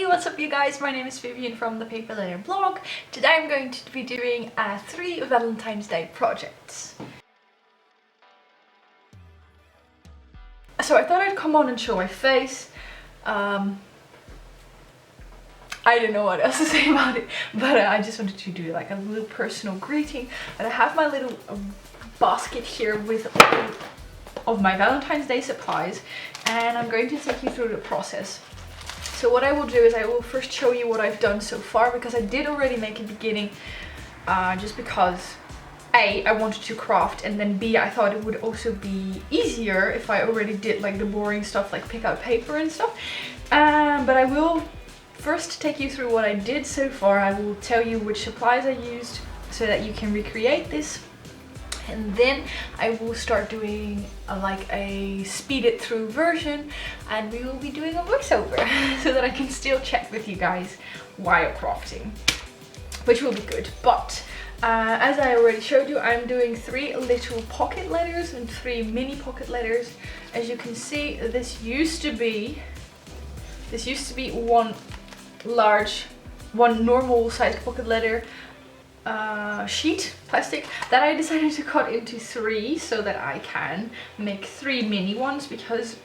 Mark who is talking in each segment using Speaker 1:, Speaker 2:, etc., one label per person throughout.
Speaker 1: what's up you guys? My name is Vivian from ThePaperLetterBlog. Today I'm going to be doing 3 Valentine's Day projects. So I thought I'd come on and show my face. I don't know what else to say about it, but I just wanted to do like a little personal greeting. And I have my little basket here with all of my Valentine's Day supplies, and I'm going to take you through the process. So what I will do is I will first show you what I've done so far, because I did already make a beginning, just because A, I wanted to craft, and then B, I thought it would also be easier if I already did like the boring stuff like pick out paper and stuff. But I will first take you through what I did so far. I will tell you which supplies I used so that you can recreate this. And then I will start doing like a speeded through version, and we will be doing a voiceover so that I can still chat with you guys while crafting, which will be good. But as I already showed you, I'm doing 3 little pocket letters and 3 mini pocket letters. As you can see, this used to be one normal sized pocket letter sheet plastic that I decided to cut into 3 so that I can make 3 mini ones, because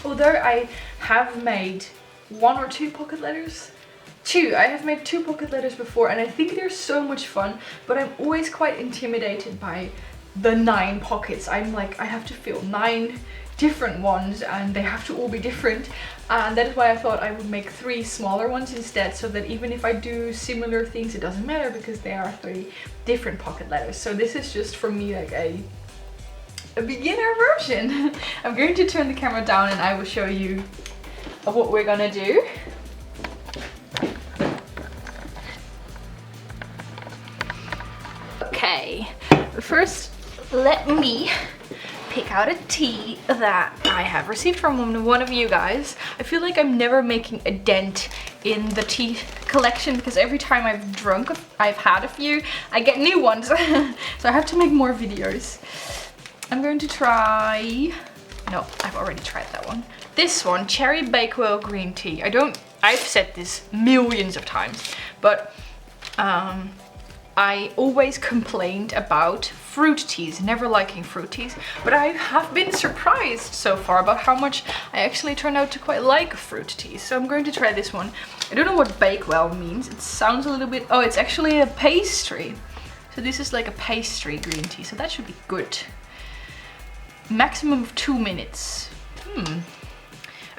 Speaker 1: although I have made 1 or 2 pocket letters, I have made 2 pocket letters before, and I think they're so much fun, but I'm always quite intimidated by the 9 pockets. I'm like, I have to fill 9 different ones and they have to all be different, and that is why I thought I would make 3 smaller ones instead, so that even if I do similar things it doesn't matter, because they are 3 different pocket letters. So this is just for me like a beginner version. I'm going to turn the camera down and I will show you what we're gonna do. Okay, first let me pick out a tea that I have received from one of you guys. I feel like I'm never making a dent in the tea collection, because every time I've had a few, I get new ones. So I have to make more videos. I'm going to try, no, I've already tried that one. This one, cherry Bakewell green tea. I've said this millions of times, but I always complained about fruit teas, never liking fruit teas, but I have been surprised so far about how much I actually turned out to quite like fruit teas. So I'm going to try this one. I don't know what Bakewell means. It sounds a little bit, oh, it's actually a pastry. So this is like a pastry green tea, so that should be good. Maximum of 2 minutes.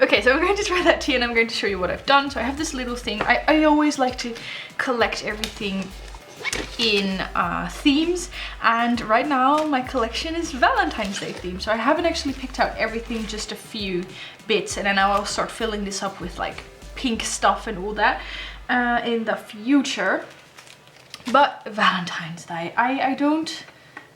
Speaker 1: Okay, so I'm going to try that tea and I'm going to show you what I've done. So I have this little thing. I always like to collect everything in themes, and right now my collection is Valentine's Day themed, so I haven't actually picked out everything, just a few bits, and then I'll start filling this up with like pink stuff and all that in the future. But Valentine's Day, I don't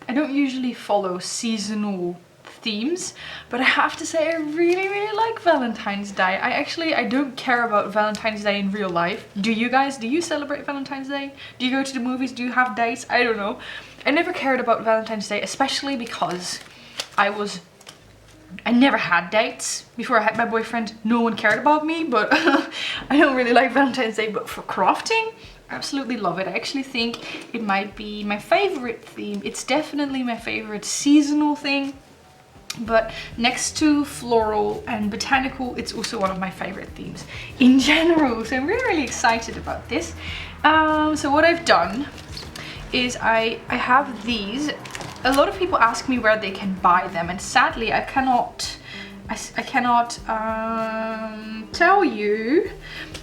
Speaker 1: usually follow seasonal themes, but I have to say I really like Valentine's Day. I don't care about Valentine's Day in real life. Do you guys? Do you celebrate Valentine's Day? Do you go to the movies? Do you have dates? I don't know. I never cared about Valentine's Day, especially because I never had dates. Before I had my boyfriend, no one cared about me, but I don't really like Valentine's Day. But for crafting, absolutely love it. I actually think it might be my favorite theme. It's definitely my favorite seasonal thing. But next to floral and botanical, it's also one of my favorite themes in general. So I'm really excited about this. So what I've done is I have these. A lot of people ask me where they can buy them, and sadly I cannot tell you,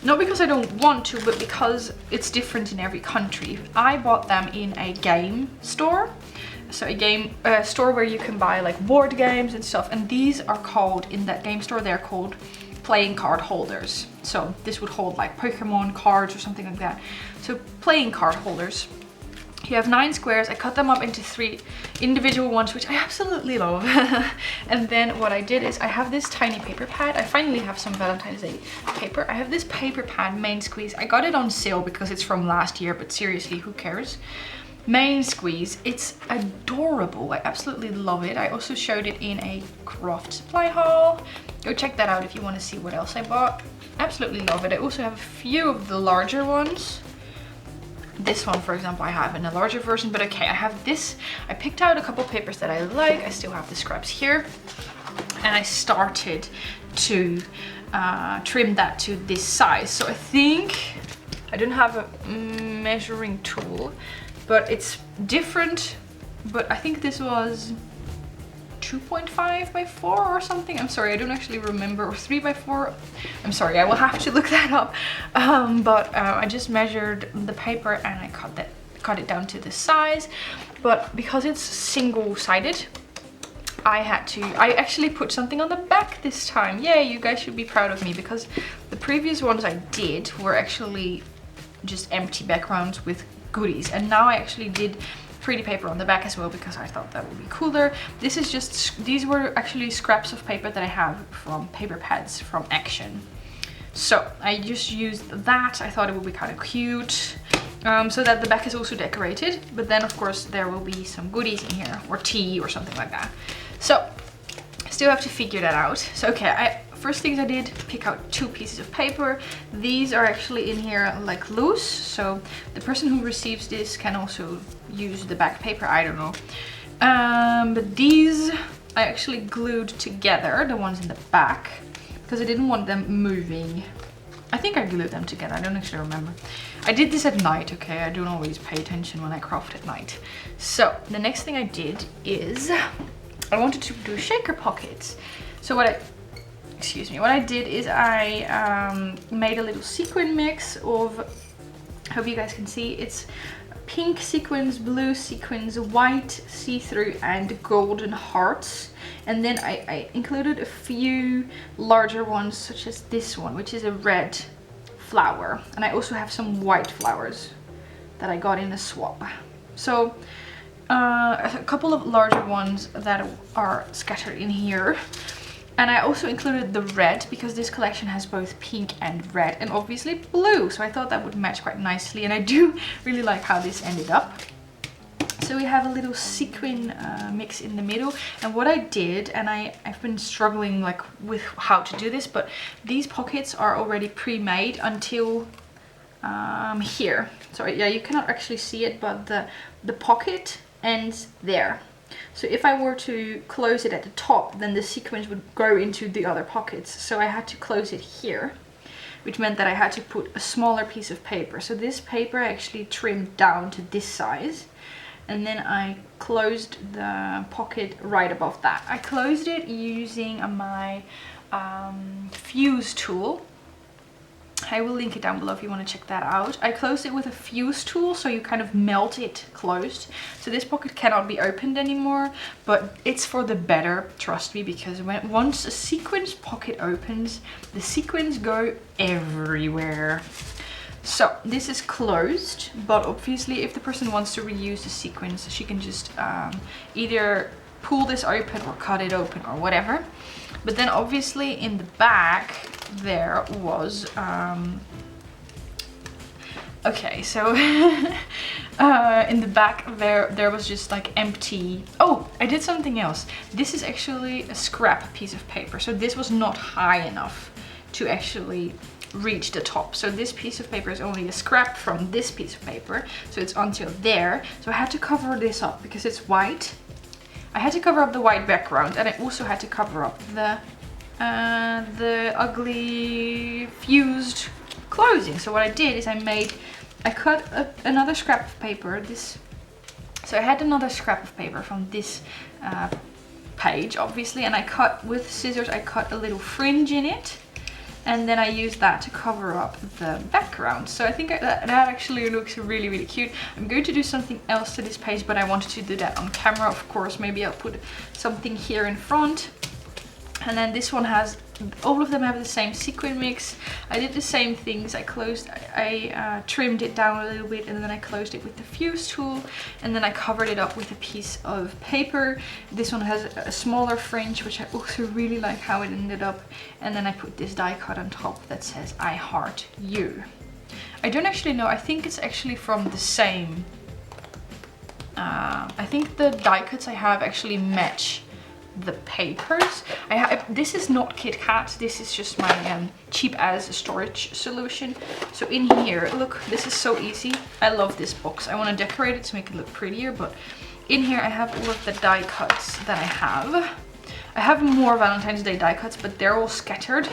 Speaker 1: not because I don't want to, but because it's different in every country. I bought them in a game store. So a game store where you can buy like board games and stuff, and these are called, in that game store, they're called playing card holders. So this would hold like Pokemon cards or something like that. So playing card holders. You have 9 squares. I cut them up into 3 individual ones, which I absolutely love. And then what I did is I have this tiny paper pad. I finally have some Valentine's Day paper. I have this paper pad, main squeeze. I got it on sale because it's from last year, but seriously, who cares? Main squeeze, it's adorable. I absolutely love it. I also showed it in a craft supply haul. Go check that out if you want to see what else I bought. absolutely love it. I also have a few of the larger ones. This one, for example, I have in a larger version, but okay, I have this. I picked out a couple papers that I like. I still have the scraps here. And I started to trim that to this size. So I think, I don't have a measuring tool, but it's different. But I think this was 2.5 by 4 or something. I'm sorry, I don't actually remember. Or 3 by 4. I'm sorry, I will have to look that up. But I just measured the paper and I cut it down to this size. But because it's single-sided, I actually put something on the back this time. Yay, you guys should be proud of me, because the previous ones I did were actually just empty backgrounds with goodies. And now I actually did pretty paper on the back as well, because I thought that would be cooler. This is just, these were actually scraps of paper that I have from paper pads from Action. So I just used that. I thought it would be kind of cute. So that the back is also decorated, but then of course there will be some goodies in here, or tea or something like that. So still have to figure that out. So okay, first things I did, pick out 2 pieces of paper. These are actually in here like loose, so the person who receives this can also use the back paper, I don't know. But these I actually glued together, the ones in the back, because I didn't want them moving. I think I glued them together, I don't actually remember. I did this at night, okay? I don't always pay attention when I craft at night. So the next thing I did is I wanted to do shaker pockets. So what I did is I made a little sequin mix of, hope you guys can see, it's pink sequins, blue sequins, white see-through and golden hearts. And then I included a few larger ones, such as this one, which is a red flower. And I also have some white flowers that I got in a swap. So a couple of larger ones that are scattered in here. And I also included the red, because this collection has both pink and red, and obviously blue. So I thought that would match quite nicely, and I do really like how this ended up. So we have a little sequin mix in the middle. And what I did, and I've been struggling like with how to do this, but these pockets are already pre-made until here. So yeah, you cannot actually see it, but the pocket ends there. So if I were to close it at the top, then the sequins would go into the other pockets. So I had to close it here, which meant that I had to put a smaller piece of paper. So this paper I actually trimmed down to this size. And then I closed the pocket right above that. I closed it using my fuse tool. I will link it down below if you want to check that out. I closed it with a fuse tool, so you kind of melt it closed. So this pocket cannot be opened anymore, but it's for the better, trust me, because once a sequins pocket opens, the sequins go everywhere. So this is closed, but obviously if the person wants to reuse the sequins, she can just either pull this open or cut it open or whatever. But then obviously in the back there was okay, so in the back there was just like empty. Oh, I did something else. This is actually a scrap piece of paper, so this was not high enough to actually reach the top. So this piece of paper is only a scrap from this piece of paper, so it's until there. So I had to cover this up because it's white. I had to cover up the white background, and I also had to cover up the ugly fused closing. So what I did is I cut another scrap of paper. So I had another scrap of paper from this page, obviously, and I cut with scissors. I cut a little fringe in it, and then I used that to cover up the background. So I think that actually looks really, really cute. I'm going to do something else to this page, but I wanted to do that on camera, of course. Maybe I'll put something here in front. And then this one has, all of them have the same sequin mix. I did the same things. I trimmed it down a little bit, and then I closed it with the fuse tool, and then I covered it up with a piece of paper. This one has a smaller fringe, which I also really like how it ended up. And then I put this die cut on top that says I heart you. I don't actually know, I think it's actually from the same, I think the die cuts I have actually match the papers. This is not Kit Kat, this is just my cheap as storage solution. So in here, look, this is so easy. I love this box. I want to decorate it to make it look prettier, but in here I have all of the die cuts that I have. I have more Valentine's Day die cuts, but they're all scattered.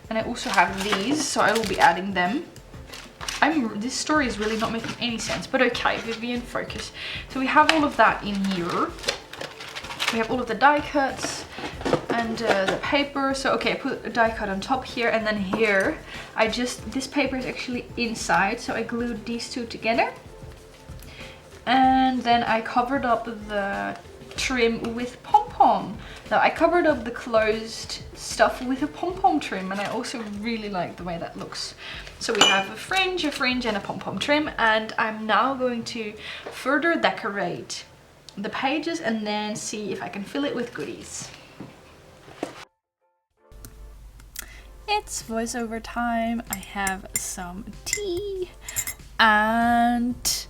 Speaker 1: And I also have these, so I will be adding them. This story is really not making any sense, but okay, Vivian, focus. So we have all of that in here. We have all of the die cuts and the paper. So okay, I put a die cut on top here, and then here, this paper is actually inside, so I glued these two together. And then I covered up the trim with pom-pom. Now I covered up the closed stuff with a pom-pom trim, and I also really like the way that looks. So we have a fringe, and a pom-pom trim, and I'm now going to further decorate the pages and then see if I can fill it with goodies. It's voiceover time. I have some tea and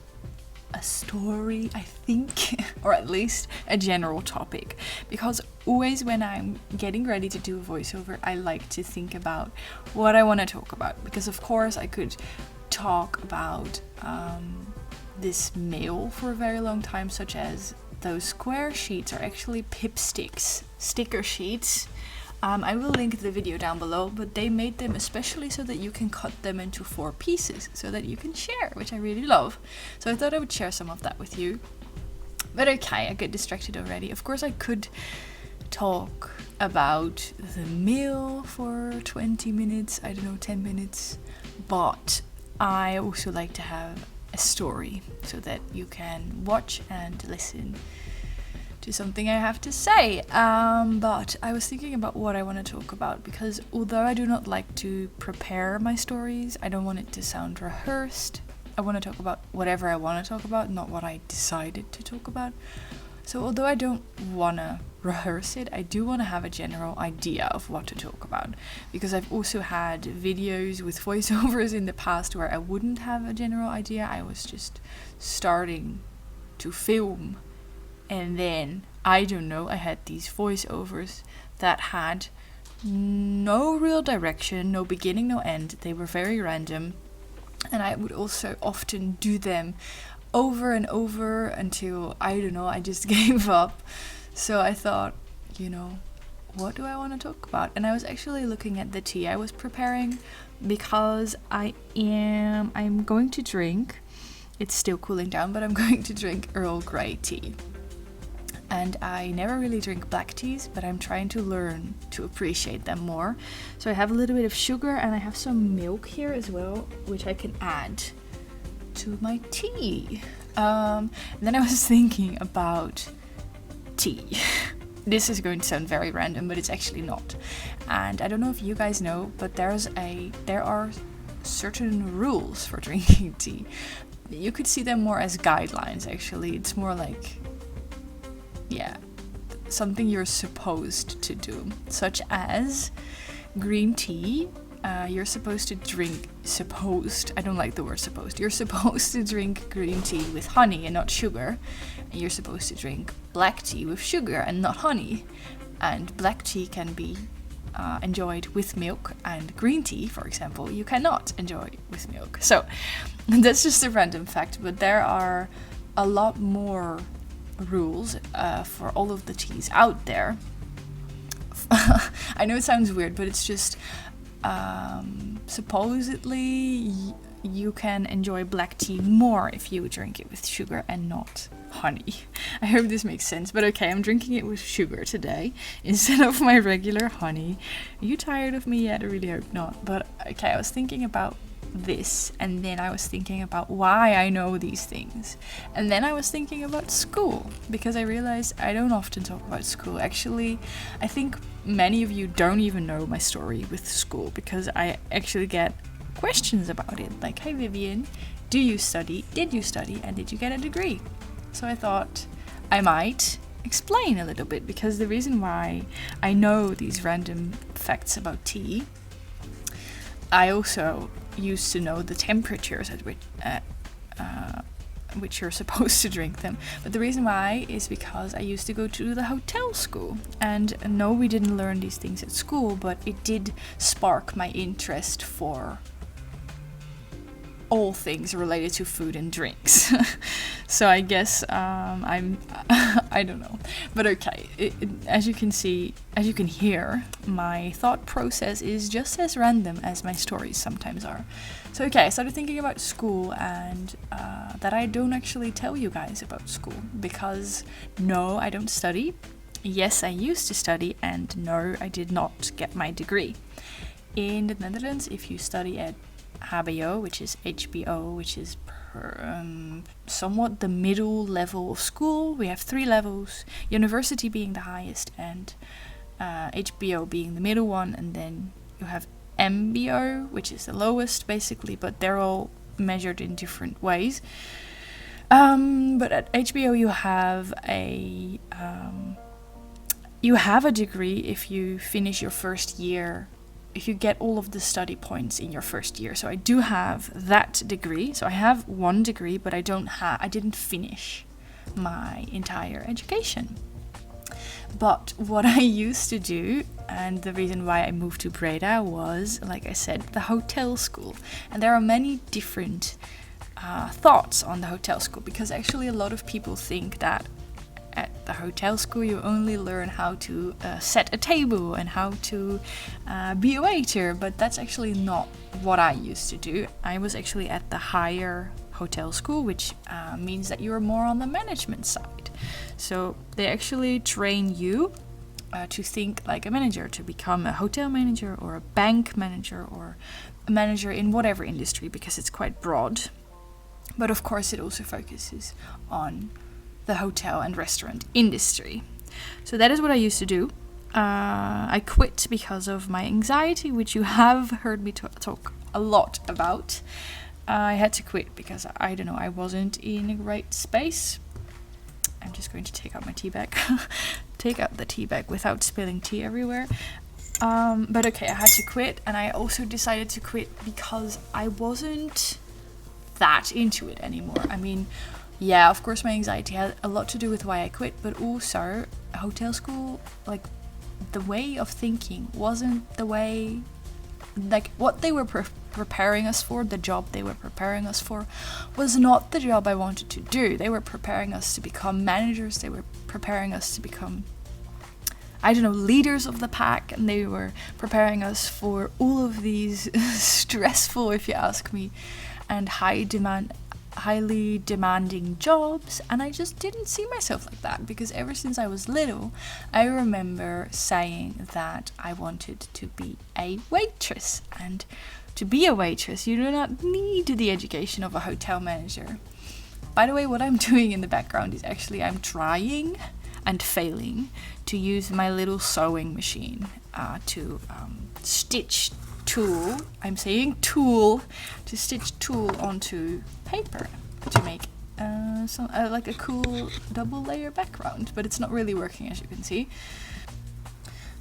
Speaker 1: a story, I think, or at least a general topic, because always when I'm getting ready to do a voiceover, I like to think about what I want to talk about, because of course I could talk about this mail for a very long time, such as those square sheets are actually pip sticks, sticker sheets. I will link the video down below, but they made them especially so that you can cut them into 4 pieces so that you can share, which I really love. So I thought I would share some of that with you. But okay, I get distracted already. Of course I could talk about the mail for 20 minutes, I don't know, 10 minutes, but I also like to have a story so that you can watch and listen to something I have to say. But I was thinking about what I want to talk about, because although I do not like to prepare my stories, I don't want it to sound rehearsed. I want to talk about whatever I want to talk about, not what I decided to talk about. So although I don't want to rehearse it, I do want to have a general idea of what to talk about, because I've also had videos with voiceovers in the past where I wouldn't have a general idea. I was just starting to film, and then I don't know, I had these voiceovers that had no real direction, no beginning, no end. They were very random, and I would also often do them over and over until, I don't know, I just gave up. So I thought, you know, what do I want to talk about? And I was actually looking at the tea I was preparing, because I'm going to drink, it's still cooling down, but I'm going to drink Earl Grey tea. And I never really drink black teas, but I'm trying to learn to appreciate them more. So I have a little bit of sugar, and I have some milk here as well, which I can add to my tea. Then I was thinking about tea. This is going to sound very random, but it's actually not. And I don't know if you guys know, but there are certain rules for drinking tea. You could see them more as guidelines, actually. It's more like, yeah, something you're supposed to do, such as green tea. You're supposed to drink, I don't like the word supposed. You're supposed to drink green tea with honey and not sugar. And you're supposed to drink black tea with sugar and not honey. And black tea can be enjoyed with milk, and green tea, for example, you cannot enjoy with milk. So that's just a random fact, but there are a lot more rules for all of the teas out there. I know it sounds weird, but it's just supposedly you can enjoy black tea more if you drink it with sugar and not honey. I hope this makes sense, but okay, I'm drinking it with sugar today instead of my regular honey. Are you tired of me yet? I really hope not. But okay, I was thinking about this, and then I was thinking about why I know these things, and then I was thinking about school, because I realized I don't often talk about school. Actually, I think many of you don't even know my story with school, because I actually get questions about it, like, hey Vivian, did you study, and did you get a degree? So I thought I might explain a little bit, because the reason why I know these random facts about tea, I also used to know the temperatures at which you're supposed to drink them. But the reason why is because I used to go to the hotel school. And no, we didn't learn these things at school, but it did spark my interest for all things related to food and drinks. So I guess I'm I don't know, but okay, as you can see, as you can hear, my thought process is just as random as my stories sometimes are. So okay, I started thinking about school, and that I don't actually tell you guys about school, because no, I don't study. Yes, I used to study, and no, I did not get my degree. In the Netherlands, if you study at HBO, which is HBO, which is somewhat the middle level of school. We have 3 levels, university being the highest, and HBO being the middle one, and then you have MBO, which is the lowest basically, but they're all measured in different ways. But at HBO you have a degree if you finish your first year, if you get all of the study points in your first year. So I do have that degree. So I have 1 degree, but I didn't finish my entire education. But what I used to do, and the reason why I moved to Breda, was, like I said, the hotel school. And there are many different thoughts on the hotel school, because actually a lot of people think that at the hotel school you only learn how to set a table and how to be a waiter, but that's actually not what I used to do. I was actually at the higher hotel school, which means that you're more on the management side. So they actually train you to think like a manager, to become a hotel manager or a bank manager or a manager in whatever industry, because it's quite broad. But of course it also focuses on the hotel and restaurant industry. So that is what I used to do. I quit because of my anxiety, which you have heard me talk a lot about. I had to quit because I don't know, I wasn't in a great space. I'm just going to take out my tea bag. Take out the tea bag without spilling tea everywhere. But okay, I had to quit, and I also decided to quit because I wasn't that into it anymore. I mean, yeah, of course my anxiety had a lot to do with why I quit, but also hotel school, like the way of thinking wasn't the way, like what they were preparing us for, the job they were preparing us for was not the job I wanted to do. They were preparing us to become managers, they were preparing us to become, I don't know, leaders of the pack, and they were preparing us for all of these stressful, if you ask me, and highly demanding jobs, and I just didn't see myself like that, because ever since I was little I remember saying that I wanted to be a waitress, and to be a waitress you do not need the education of a hotel manager. By the way, what I'm doing in the background is actually I'm trying and failing to use my little sewing machine to stitch tulle, I'm saying tulle, to stitch tulle onto paper to make like a cool double layer background, but it's not really working, as you can see.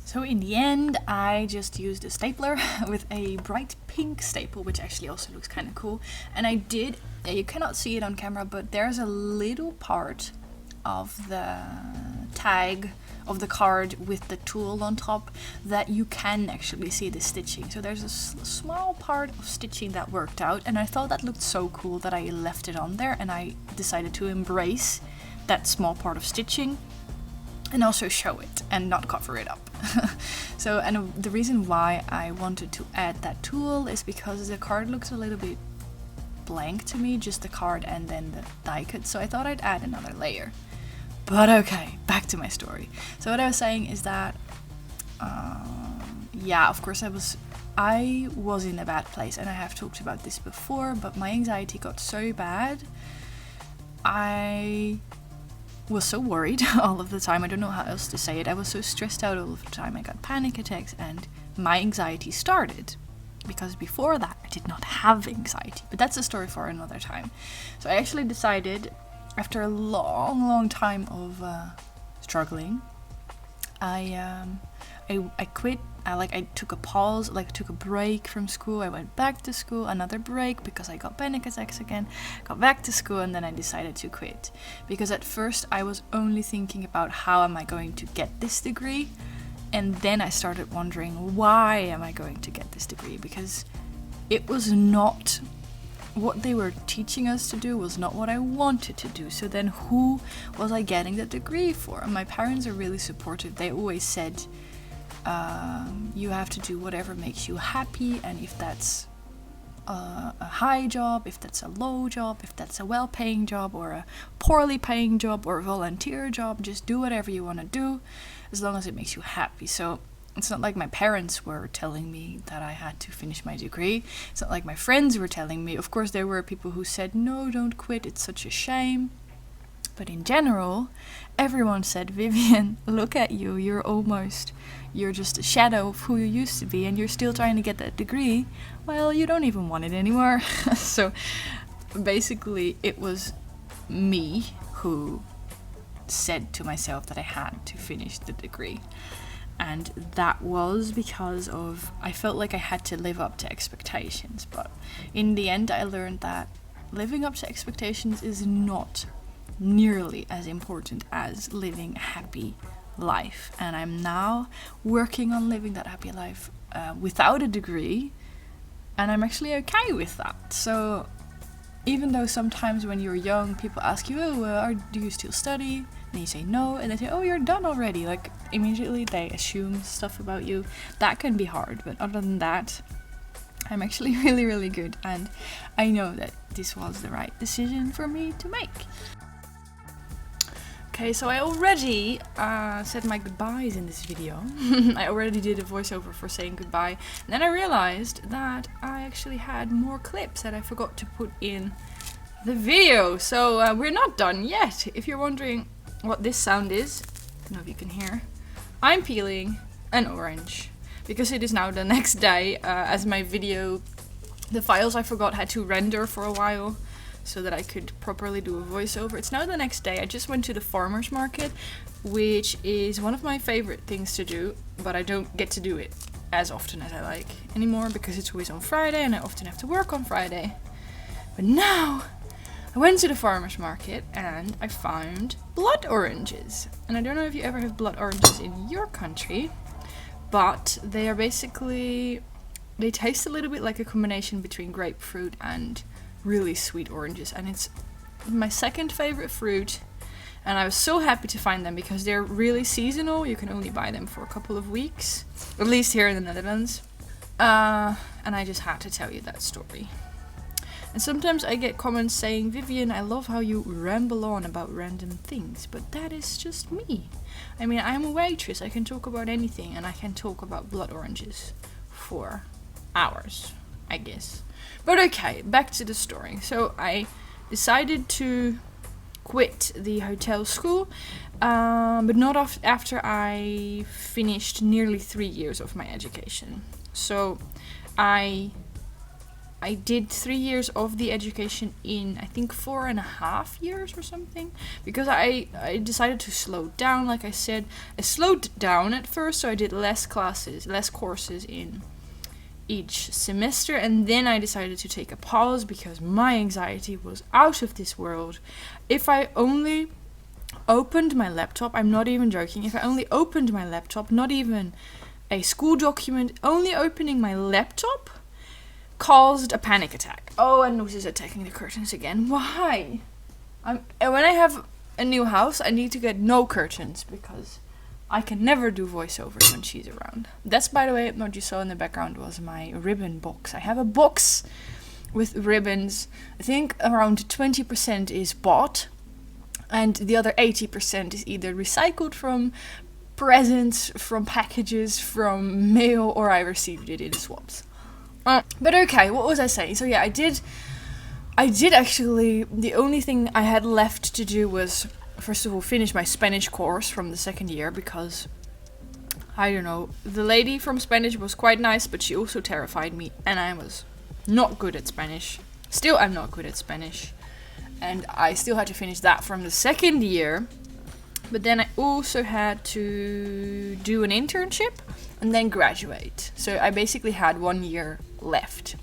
Speaker 1: So in the end I just used a stapler with a bright pink staple, which actually also looks kind of cool, and I did, you cannot see it on camera, but there's a little part of the tag of the card with the tulle on top that you can actually see the stitching. So there's a small part of stitching that worked out, and I thought that looked so cool that I left it on there, and I decided to embrace that small part of stitching and also show it and not cover it up. So, and the reason why I wanted to add that tulle is because the card looks a little bit blank to me, just the card and then the die cut, so I thought I'd add another layer. But okay, back to my story. So what I was saying is that, yeah, of course I was in a bad place, and I have talked about this before, but my anxiety got so bad. I was so worried all of the time. I don't know how else to say it. I was so stressed out all of the time. I got panic attacks, and my anxiety started. Because before that, I did not have anxiety. But that's a story for another time. So I actually decided, after a long time of struggling, I I quit. I took a pause, took a break from school. I went back to school, another break because I got panic attacks again. Got back to school, and then I decided to quit. Because at first I was only thinking about how am I going to get this degree, and then I started wondering why am I going to get this degree, because it was not what they were teaching us to do, was not what I wanted to do. So then who was I getting the degree for? And my parents are really supportive. They always said, you have to do whatever makes you happy, and if that's a high job, if that's a low job, if that's a well-paying job or a poorly paying job or a volunteer job, just do whatever you want to do as long as it makes you happy. So it's not like my parents were telling me that I had to finish my degree. It's not like my friends were telling me. Of course, there were people who said, no, don't quit, it's such a shame. But in general, everyone said, Vivian, look at you, you're just a shadow of who you used to be, and you're still trying to get that degree. Well, you don't even want it anymore. So basically it was me who said to myself that I had to finish the degree. And that was because I felt like I had to live up to expectations. But in the end, I learned that living up to expectations is not nearly as important as living a happy life. And I'm now working on living that happy life without a degree, and I'm actually okay with that. So even though sometimes when you're young, people ask you, do you still study? And you say no, and they say, oh, you're done already. Immediately they assume stuff about you. That can be hard, but other than that, I'm actually really, really good, and I know that this was the right decision for me to make. Okay, so I already said my goodbyes in this video. I already did a voiceover for saying goodbye. And then I realized that I actually had more clips that I forgot to put in the video. So we're not done yet. If you're wondering what this sound is, I don't know if you can hear, I'm peeling an orange. Because it is now the next day, as my video, the files I forgot had to render for a while, so that I could properly do a voiceover. It's now the next day. I just went to the farmer's market, which is one of my favorite things to do, but I don't get to do it as often as I like anymore because it's always on Friday and I often have to work on Friday. But now I went to the farmer's market and I found blood oranges. And I don't know if you ever have blood oranges in your country, but they are basically, they taste a little bit like a combination between grapefruit and really sweet oranges, and it's my second favorite fruit, and I was so happy to find them because they're really seasonal. You can only buy them for a couple of weeks, at least here in the Netherlands, and I just had to tell you that story. And sometimes I get comments saying, Vivian, I love how you ramble on about random things, but that is just me. I mean, I'm a waitress, I can talk about anything, and I can talk about blood oranges for hours, I guess. But okay, back to the story. So I decided to quit the hotel school, but not after I finished nearly 3 years of my education. So I did 3 years of the education in, I think, 4.5 years or something, because I decided to slow down. Like I said, I slowed down at first, so I did less courses in each semester, and then I decided to take a pause because my anxiety was out of this world. If I only opened my laptop, I'm not even joking, if I only opened my laptop, not even a school document, only opening my laptop caused a panic attack. Oh, and Noose is attacking the curtains again. Why? When I have a new house, I need to get no curtains because I can never do voiceovers when she's around. That's, by the way, what you saw in the background was my ribbon box. I have a box with ribbons. I think around 20% is bought, and the other 80% is either recycled from presents, from packages, from mail, or I received it in swaps. But okay, what was I saying? So yeah, I did actually, the only thing I had left to do was, first of all, finish my Spanish course from the second year, because, I don't know, the lady from Spanish was quite nice, but she also terrified me, and I was not good at Spanish. Still, I'm not good at Spanish. And I still had to finish that from the second year. But then I also had to do an internship and then graduate. So I basically had 1 year left.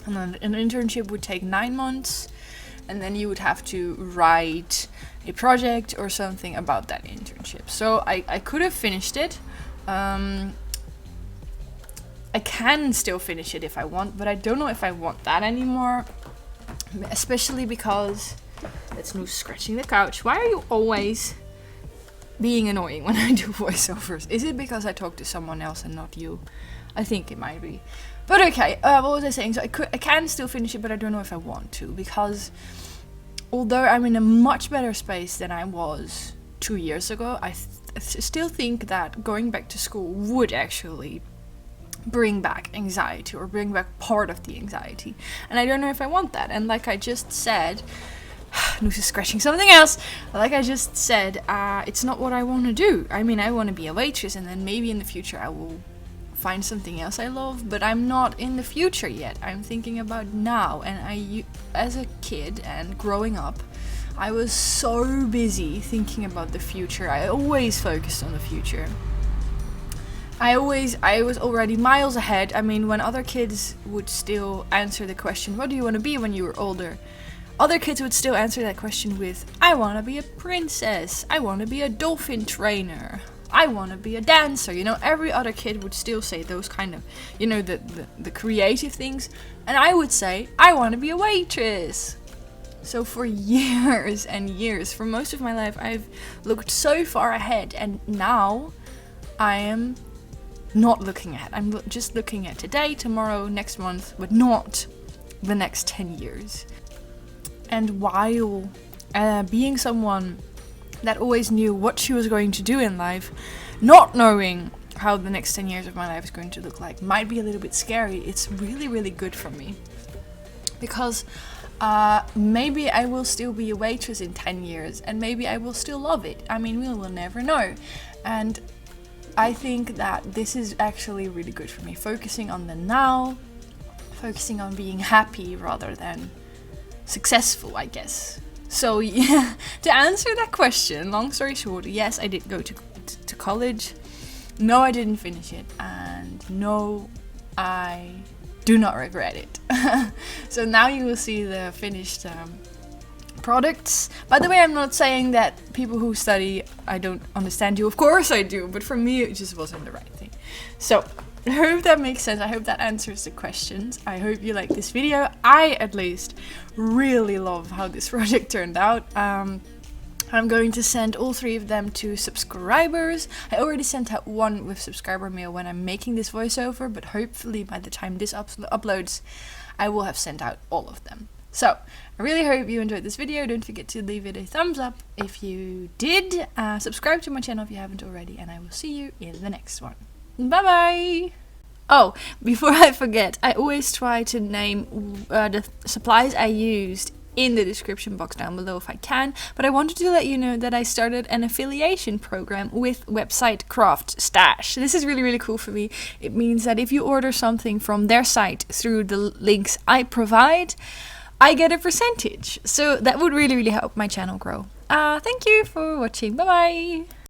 Speaker 1: And then an internship would take 9 months, and then you would have to write a project or something about that internship. So I could have finished it. I can still finish it if I want, but I don't know if I want that anymore. Especially because... That's Noose scratching the couch. Why are you always being annoying when I do voiceovers? Is it because I talk to someone else and not you? I think it might be. But okay, what was I saying? So I can still finish it, but I don't know if I want to, because although I'm in a much better space than I was 2 years ago, I still think that going back to school would actually bring back anxiety, or bring back part of the anxiety. And I don't know if I want that. And like I just said, Noose is scratching something else. Like I just said, it's not what I want to do. I mean, I want to be a waitress, and then maybe in the future I will find something else I love, but I'm not in the future yet. I'm thinking about now. And as a kid and growing up, I was so busy thinking about the future. I always focused on the future. I was already miles ahead. I mean, when other kids would still answer the question, what do you want to be when you were older? Other kids would still answer that question with, I want to be a princess. I want to be a dolphin trainer. I want to be a dancer. You know, every other kid would still say those kind of, you know, the creative things. And I would say, I want to be a waitress. So for years and years, for most of my life, I've looked so far ahead. And now I am not looking ahead. I'm just looking at today, tomorrow, next month, but not the next 10 years. And while being someone that always knew what she was going to do in life, not knowing how the next 10 years of my life is going to look like might be a little bit scary, it's really, really good for me. Because maybe I will still be a waitress in 10 years, and maybe I will still love it. I mean, we will never know. And I think that this is actually really good for me. Focusing on the now, focusing on being happy rather than successful, I guess. So yeah, to answer that question, long story short, yes, I did go to college. No, I didn't finish it. And no, I do not regret it. So now you will see the finished products. By the way, I'm not saying that people who study, I don't understand you. Of course I do. But for me, it just wasn't the right thing. So I hope that makes sense. I hope that answers the questions. I hope you like this video. I, at least, really love how this project turned out. I'm going to send all 3 of them to subscribers. I already sent out one with subscriber mail when I'm making this voiceover, but hopefully by the time this uploads, I will have sent out all of them. So, I really hope you enjoyed this video. Don't forget to leave it a thumbs up if you did. Subscribe to my channel if you haven't already, and I will see you in the next one. Bye bye! Oh, before I forget, I always try to name the supplies I used in the description box down below if I can, but I wanted to let you know that I started an affiliation program with website CraftStash. This is really, really cool for me. It means that if you order something from their site through the links I provide, I get a percentage. So that would really, really help my channel grow. Thank you for watching. Bye bye!